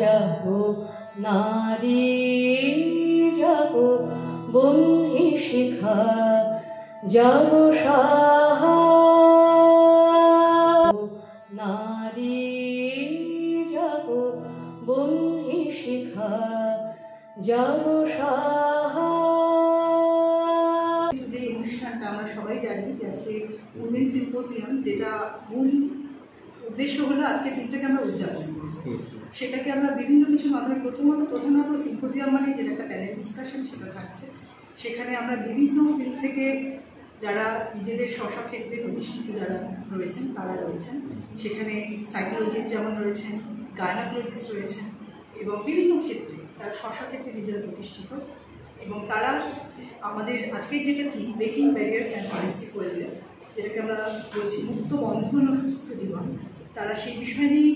জাগো নারী জাগো বন্ধি শিখা জাগো সাহা নারী জাগো বন্ধি শিখা জাগো সাহা। যে অনুষ্ঠানটা আমরা সবাই জানি যে আজকে উইমেন সিম্পোজিয়াম, যেটা মূল উদ্দেশ্য হলো আজকের দিনটাকে আমরা উদযাপন করব। সেটাকে আমরা বিভিন্ন কিছুর মাধ্যমে প্রধানত সিম্পোজিয়াম মানে যেটা একটা প্যানেল ডিসকাশন সেটা থাকছে। সেখানে আমরা বিভিন্ন ফিল্ড থেকে যারা নিজেদের স্ব ক্ষেত্রে প্রতিষ্ঠিত যারা রয়েছেন তারা রয়েছেন, সেখানে সাইকোলজিস্ট যেমন রয়েছেন, গায়নোকোলজিস্ট রয়েছেন এবং বিভিন্ন ক্ষেত্রে তারা স্ব ক্ষেত্রে নিজেরা প্রতিষ্ঠিত এবং তারা আমাদের আজকের যেটা theme breaking barriers and holistic wellness, যেটাকে আমরা বলছি মুক্ত বন্ধন ও সুস্থ জীবন, তারা সেই বিষয় নিয়েই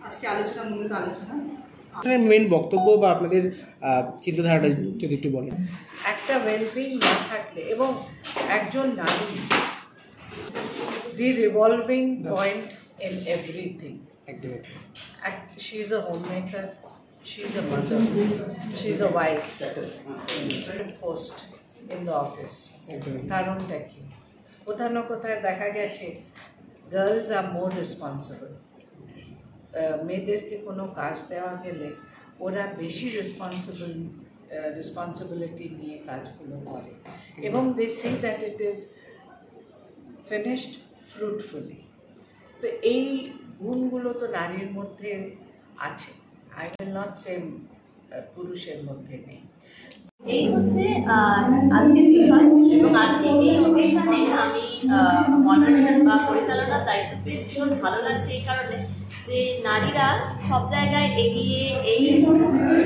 আজকে মূলত আলোচনা। মেন বক্তব্য বা আপনাদের চিন্তাধারাটা যদি একটু বলেন। একটা ওয়েলবিং না থাকলে এবং একজন নারী the revolving point in everything. She is a homemaker, she is a mother, she is a wife, post in the office. কারণটা কি? কোথাও না কোথায় দেখা গেছে গার্লস আর মোর রেসপন্সিবল। মেয়েদেরকে কোনো কাজ দেওয়া গেলে ওরা বেশি রেসপন্সিবিলিটি নিয়ে কাজগুলো করে এবং they say that it is finished fruitfully. তো এই গুণগুলো তো নারীর মধ্যে আছে, আই উইল নট সে পুরুষের মধ্যে নেই। এই হচ্ছে আজকের বিষয় এবং আজকে এই অনুষ্ঠানে আমি মডারেশন বা পরিচালনার দায়িত্ব পেয়ে ভীষণ ভালো লাগছে এই কারণে যে নারীরা সব জায়গায় এগিয়ে, এই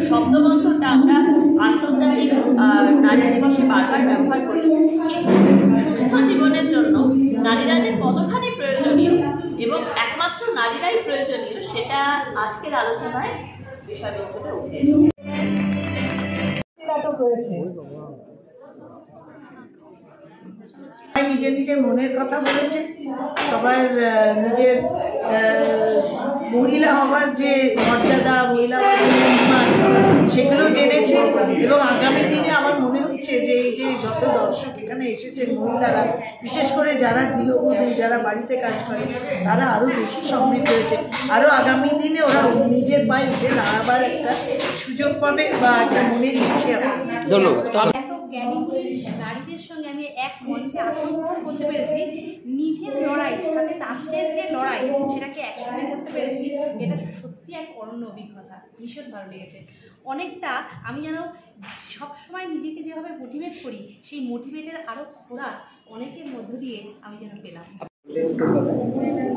শব্দবন্ধটা আমরা আন্তর্জাতিক নারী দিবসে বারবার ব্যবহার করি, কিন্তু সুস্থ জীবনের জন্য নারীরা যে কতখানি প্রয়োজনীয় এবং একমাত্র নারীরাই প্রয়োজনীয় সেটা আজকের আলোচনায় বিষয়বস্তুতে উঠে এসেছে। নিজের নিজের মনের কথা বলেছে, সবার নিজের মহিলা হওয়ার যে মর্যাদা, মহিলা সেগুলো জেনেছে এবং আগামী দিনে আমার মনে হচ্ছে যে এই যে যত দর্শক এখানে এসেছেন মহিলারা, বিশেষ করে যারা গৃহবধূ, যারা বাড়িতে কাজ করে, তারা আরও বেশি সমৃদ্ধ হয়েছে। আরও আগামী দিনে ওরা নিজের পায়ে উঠে দাঁড়াবার একটা সুযোগ পাবে বা একটা মনের ইচ্ছে। ধন্যবাদ। জ্ঞানী নারীদের সঙ্গে আমি এক মঞ্চে আত্মগ্রহণ করতে পেরেছি, নিজের লড়াই সাথে তাদের যে লড়াই সেটাকে একসঙ্গে করতে পেরেছি, এটা সত্যি এক অনন্য অভিজ্ঞতা, ভীষণ ভালো লেগেছে। অনেকটা আমি যেন সবসময় নিজেকে যেভাবে মোটিভেট করি সেই মোটিভেটের আরও খোরাক অনেকের মধ্য দিয়ে আমি যেন পেলাম।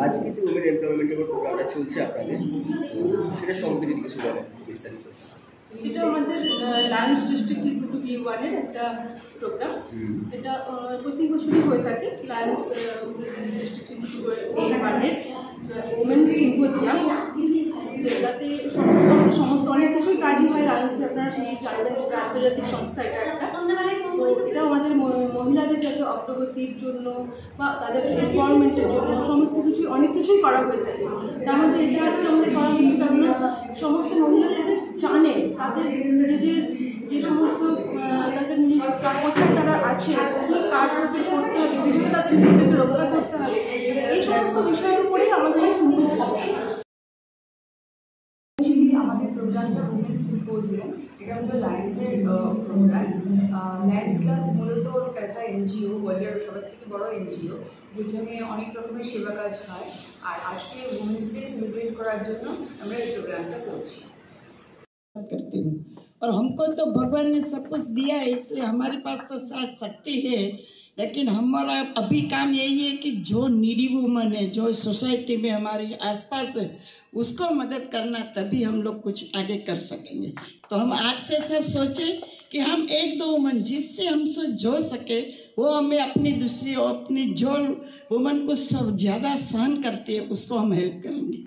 আজকে যে উইমেন এমপ্লয়মেন্টের উপর প্রোগ্রামটা চলছে আপনাদের, সেটা সম্পর্কে যদি কিছু বলেন বিস্তারিত। এটা আমাদের লায়ন্স ডিস্ট্রিক্ট B1-এর একটা প্রোগ্রাম। এটা প্রতি বছরই হয়ে থাকে। লায়ন্স ডিস্ট্রিক্ট B1-এর উমেন সিম্পোজিয়াম, যেটাতে সমস্ত অনেক কিছুই কাজই হয় লায়ন্সে, আপনারা সেই জানবেন। আন্তর্জাতিক সংস্থা এটা একটা। তো এটা আমাদের মহিলাদের যাতে অগ্রগতির জন্য বা তাদের এমপাওয়ারমেন্টের জন্য সমস্ত কিছু অনেক কিছুই করা হয়ে থাকে। তার মধ্যে এটা আজকে আমাদের করা হচ্ছে কারণ সমস্ত মহিলারা যাতে জানে তাদের নিজেদের যে সমস্ত তাদের নিজের কোথায় তারা আছে, কী কাজ তাদের করতে হবে, বিশেষ তাদের নিজেদেরকে রক্ষা করতে হবে, এই সমস্ত বিষয়ের উপরেই আমাদের এই সিম্পোজিয়াম। আমাদের প্রোগ্রামটা উমেন সিম্পোজিয়াম, এটা হলো লায়ন্সের প্রোগ্রাম। লায়ন্স ক্লাব মূলত একটা এনজিও, ওয়ার্ল্ডের সবার থেকে বড় এনজিও, যেখানে অনেক রকমের সেবা কাজ হয়। আর আজকে উমেন্স ডে সেলিব্রেট করার জন্য আমরা এই প্রোগ্রামটা করছি। करती हूँ और हमको तो भगवान ने सब कुछ दिया है, इसलिए हमारे पास तो साथ शक्ति है, लेकिन हमारा अभी काम यही है कि जो नीडी वुमन है, जो सोसाइटी में हमारे आसपास है, उसको मदद करना, तभी हम लोग कुछ आगे कर सकेंगे। तो हम आज से सब सोचें कि हम एक दो वुमन जिससे हमसे जोड़ सके, वो हमें अपनी दूसरी अपनी जो वुमन को सब ज़्यादा सहन करती है उसको हम हेल्प करेंगे।